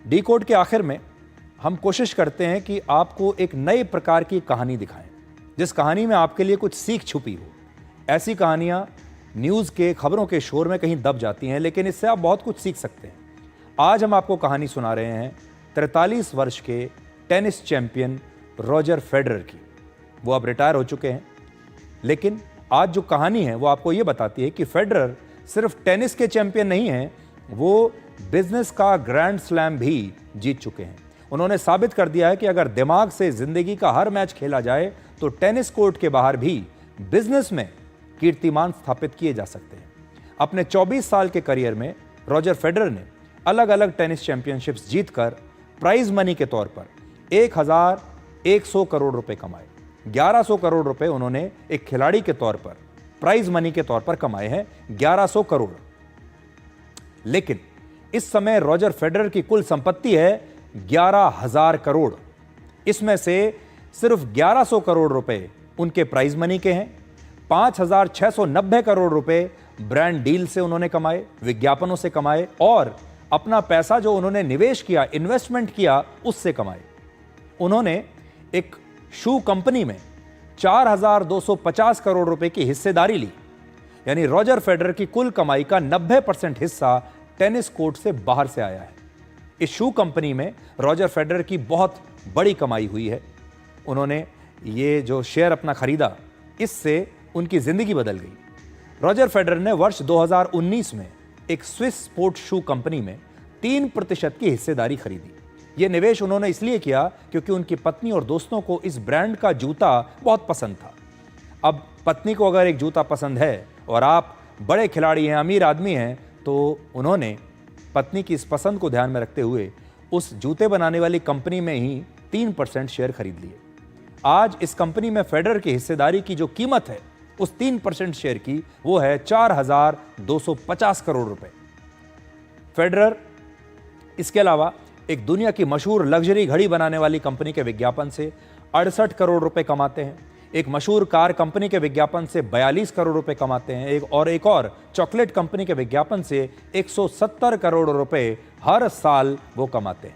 D code के आखिर में हम कोशिश करते हैं कि आपको एक नए प्रकार की कहानी दिखाएं, जिस कहानी में आपके लिए कुछ सीख छुपी हो। ऐसी कहानियां न्यूज़ के खबरों के शोर में कहीं दब जाती हैं, लेकिन इससे आप बहुत कुछ सीख सकते हैं। आज हम आपको कहानी सुना रहे हैं 43 वर्ष के टेनिस चैंपियन रॉजर फेडरर की। वो अब रिटायर हो चुके हैं, लेकिन आज जो कहानी है वो आपको ये बताती है कि फेडरर सिर्फ टेनिस के चैंपियन नहीं हैं, वो बिजनेस का ग्रैंड स्लैम भी जीत चुके हैं। उन्होंने साबित कर दिया है कि अगर दिमाग से जिंदगी का हर मैच खेला जाए तो टेनिस कोर्ट के बाहर भी बिजनेस में कीर्तिमान स्थापित किए जा सकते हैं। अपने 24 साल के करियर में रॉजर फेडरर ने अलग अलग टेनिस चैंपियनशिप्स जीतकर प्राइज मनी के तौर पर 1100 करोड़ रुपए कमाए। 1100 करोड़ रुपए उन्होंने एक खिलाड़ी के तौर पर प्राइज मनी के तौर पर कमाए हैं, 1100 करोड़। लेकिन इस समय रॉजर फेडरर की कुल संपत्ति है 11,000 करोड़। इसमें से सिर्फ 1100 करोड़ रुपए उनके प्राइज मनी के हैं। 5,690 करोड़ रुपए ब्रांड डील से उन्होंने कमाए, विज्ञापनों से कमाए, और अपना पैसा जो उन्होंने निवेश किया, इन्वेस्टमेंट किया, उससे कमाए। उन्होंने एक शू कंपनी में 4,250 करोड़ रुपए की हिस्सेदारी ली। यानी रॉजर फेडरर की कुल कमाई का 90% हिस्सा टेनिस कोर्ट से बाहर से आया है। इस शू कंपनी में रॉजर फेडरर की बहुत बड़ी कमाई हुई है। उन्होंने ये जो शेयर अपना खरीदा, इससे उनकी जिंदगी बदल गई। रॉजर फेडरर ने वर्ष 2019 में एक स्विस स्पोर्ट्स शू कंपनी में 3% की हिस्सेदारी खरीदी। यह निवेश उन्होंने इसलिए किया क्योंकि उनकी पत्नी और दोस्तों को इस ब्रांड का जूता बहुत पसंद था। अब पत्नी को अगर एक जूता पसंद है और आप बड़े खिलाड़ी हैं, अमीर आदमी हैं, तो उन्होंने पत्नी की इस पसंद को ध्यान में रखते हुए उस जूते बनाने वाली कंपनी में ही 3% शेयर खरीद लिए। आज इस कंपनी में फेडरर की हिस्सेदारी की जो कीमत है उस 3% शेयर की, वो है 4,250 करोड़ रुपए। फेडरर इसके अलावा एक दुनिया की मशहूर लग्जरी घड़ी बनाने वाली कंपनी के विज्ञापन से 68 करोड़ रुपए कमाते हैं। एक मशहूर कार कंपनी के विज्ञापन से 42 करोड़ रुपए कमाते हैं। एक और चॉकलेट कंपनी के विज्ञापन से 170 करोड़ रुपए हर साल वो कमाते हैं।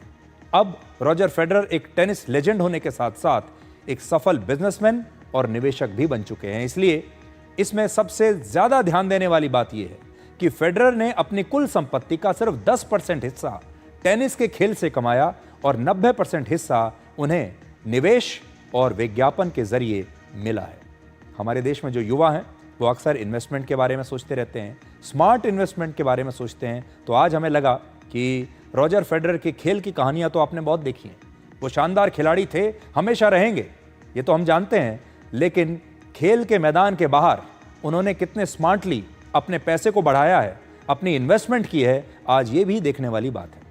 अब रॉजर फेडरर एक टेनिस लेजेंड होने के साथ साथ एक सफल बिजनेसमैन और निवेशक भी बन चुके हैं। इसलिए इसमें सबसे ज्यादा ध्यान देने वाली बात यह है कि फेडरर ने अपनी कुल संपत्ति का सिर्फ 10% हिस्सा टेनिस के खेल से कमाया और 90% हिस्सा उन्हें निवेश और विज्ञापन के जरिए मिला है। हमारे देश में जो युवा हैं वो अक्सर इन्वेस्टमेंट के बारे में सोचते रहते हैं, स्मार्ट इन्वेस्टमेंट के बारे में सोचते हैं। तो आज हमें लगा कि रॉजर फेडरर की खेल की कहानियां तो आपने बहुत देखी हैं। वो शानदार खिलाड़ी थे, हमेशा रहेंगे, ये तो हम जानते हैं, लेकिन खेल के मैदान के बाहर उन्होंने कितने स्मार्टली अपने पैसे को बढ़ाया है, अपनी इन्वेस्टमेंट की है, आज ये भी देखने वाली बात है।